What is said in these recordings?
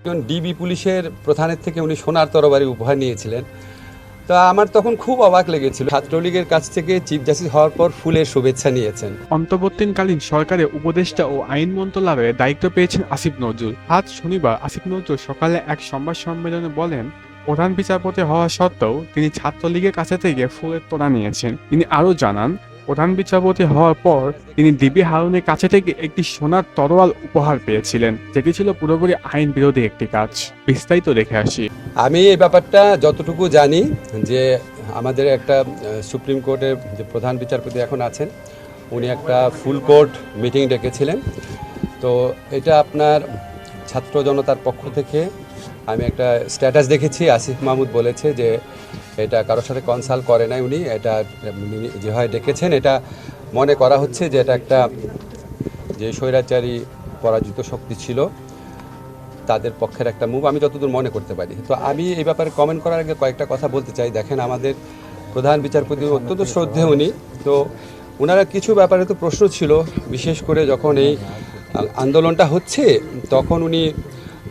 একজন ডিবি পুলিশের প্রধানের থেকে উনি সোনার তরবারি উপহার নিয়েছিলেন। তো আমার তখন খুব অবাক লেগেছিল, ছাত্রলীগের কাছ থেকে চিফ জাস্টিস হওয়ার পর ফুলের শুভেচ্ছা নিয়েছেন। অন্তর্বর্তীকালীন সরকারের উপদেষ্টা ও আইন মন্ত্রণালয়ে দায়িত্ব পেয়েছেন আসিফ নজরুল। আজ শনিবার আসিফ নজরুল সকালে এক সংবাদ সম্মেলনে বলেন, প্রধান বিচারপতি হওয়া সত্ত্বেও তিনি ছাত্রলীগের কাছে থেকে ফুলের তোড়া নিয়েছেন। তিনি আরও জানান, প্রধান বিচারপতি হওয়ার পর তিনি ডিবি হারুনের কাছে থেকে একটি সোনার তরোয়াল উপহার পেয়েছিলেন, যেটি ছিল পুরোপুরি আইন বিরোধী একটি কাজ। বিস্তারিত দেখে আসি। আমি এই ব্যাপারটা যতটুকু জানি যে আমাদের একটা সুপ্রিম কোর্টের যে প্রধান বিচারপতি এখন আছেন, উনি একটা ফুল কোর্ট মিটিং ডেকেছিলেন। তো এটা আপনার ছাত্র জনতার পক্ষ থেকে আমি একটা স্ট্যাটাস দেখেছি, আসিফ মাহমুদ বলেছে যে এটা কারোর সাথে কনসাল্ট করে নাই উনি, এটা যেভাবে ডেকেছেন এটা মনে করা হচ্ছে যে এটা একটা যে স্বৈরাচারী পরাজিত শক্তি ছিল তাদের পক্ষের একটা মুভ, আমি যতদূর মনে করতে পারি। তো আমি এই ব্যাপারে কমেন্ট করার আগে কয়েকটা কথা বলতে চাই। দেখেন, আমাদের প্রধান বিচারপতি অত্যন্ত শ্রদ্ধেয় উনি, তো ওনারা কিছু ব্যাপারে তো প্রশ্ন ছিল, বিশেষ করে যখন এই আন্দোলনটা হচ্ছে তখন উনি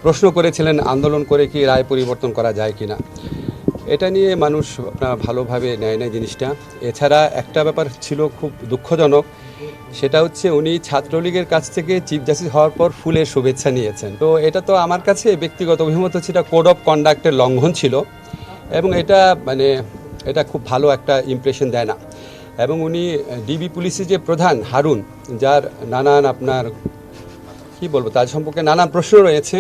প্রশ্ন করেছিলেন আন্দোলন করে কি রায় পরিবর্তন করা যায় কি না। এটা নিয়ে মানুষ আপনার ভালোভাবে নেয় না জিনিসটা। এছাড়া একটা ব্যাপার ছিল খুব দুঃখজনক, সেটা হচ্ছে উনি ছাত্রলীগের কাছ থেকে চিফ জাস্টিস হওয়ার পর ফুলের শুভেচ্ছা নিয়েছেন। তো এটা তো আমার কাছে ব্যক্তিগত অভিমত হচ্ছে এটা কোড অফ কন্ডাক্টের লঙ্ঘন ছিল, এবং এটা খুব ভালো একটা ইমপ্রেশন দেয় না। এবং উনি ডিবি পুলিশের যে প্রধান হারুন, যার নানান আপনার কি বলবো তার সম্পর্কে নানান প্রশ্ন রয়েছে,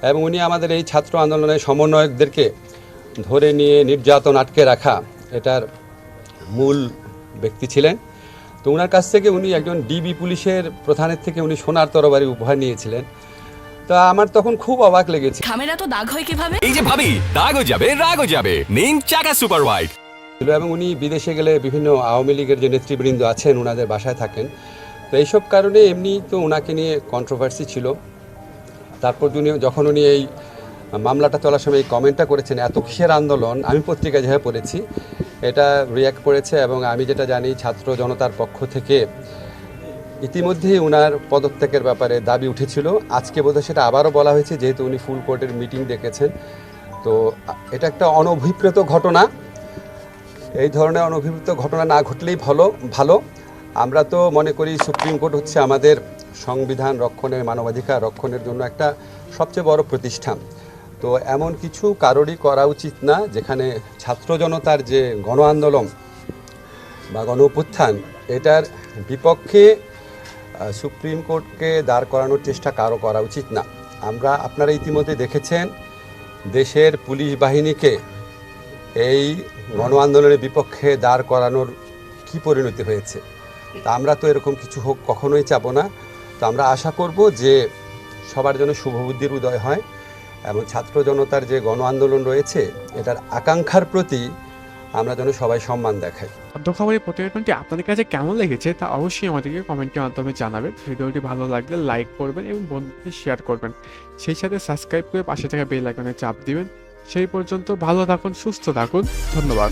এবং উনি আমাদের এই ছাত্র আন্দোলনের সমন্বয়কদেরকে ধরে নিয়ে নির্যাতন আটকে রাখা এটার মূল ব্যক্তি ছিলেন। তো ওনার কাছ থেকে উনি একজন ডিবি পুলিশের প্রধানের থেকে উনি সোনার তরবারি উপহার নিয়েছিলেন। তো আমার তখন খুব অবাক লেগেছে। খামেরা তো দাগ হয় কিভাবে? এই যে ভাবি, দাগও যাবে রাগও যাবে, নিন চাকা সুপার হোয়াইট। এবং উনি বিদেশে গেলে বিভিন্ন আওয়ামী লীগের যে নেতৃবৃন্দ আছেন ওনাদের বাসায় থাকেন। তো এইসব কারণে এমনি তো ওনাকে নিয়ে কন্ট্রোভার্সি ছিল। তারপর যখন উনি এই মামলাটা চলার সময় এই কমেন্টটা করেছেন, এত কিসের আন্দোলন, আমি পত্রিকায় যেভাবে পড়েছি এটা রিয়্যাক্ট করেছে। এবং আমি যেটা জানি ছাত্র জনতার পক্ষ থেকে ইতিমধ্যেই ওনার পদত্যাগের ব্যাপারে দাবি উঠেছিল। আজকে বোধহয় সেটা আবারও বলা হয়েছে, যেহেতু উনি ফুল কোর্টের মিটিং ডেকেছেন। তো এটা একটা অনভিপ্রেত ঘটনা, এই ধরনের অনভিপ্রেত ঘটনা না ঘটলেই ভালো। আমরা তো মনে করি সুপ্রিম কোর্ট হচ্ছে আমাদের সংবিধান রক্ষণের, মানবাধিকার রক্ষণের জন্য একটা সবচেয়ে বড় প্রতিষ্ঠান। তো এমন কিছু কারোরই করা উচিত না যেখানে ছাত্র জনতার যে গণ আন্দোলন বা গণ অভ্যুত্থান, এটার বিপক্ষে সুপ্রিম কোর্টকে দাঁড় করানোর চেষ্টা কারো করা উচিত না। আপনারা ইতিমধ্যে দেখেছেন দেশের পুলিশ বাহিনীকে এই গণ আন্দোলনের বিপক্ষে দাঁড় করানোর কি পরিণতি হয়েছে। তা আমরা তো এরকম কিছু হোক কখনোই চাবো না। তো আমরা আশা করব যে সবার জন্য শুভবুদ্ধির উদয় হয়, এবং ছাত্র জনতার যে গণ আন্দোলন রয়েছে এটার আকাঙ্ক্ষার প্রতি আমরা যেন সবাই সম্মান দেখাই। খবরের প্রতিবেদনটি আপনাদের কাছে কেমন লেগেছে তা অবশ্যই আমাদেরকে কমেন্টের মাধ্যমে জানাবেন। ভিডিওটি ভালো লাগলে লাইক করবেন এবং বন্ধুদের শেয়ার করবেন, সেই সাথে সাবস্ক্রাইব করে পাশে থাকা বেল আইকনে চাপ দিবেন। সেই পর্যন্ত ভালো থাকুন, সুস্থ থাকুন, ধন্যবাদ।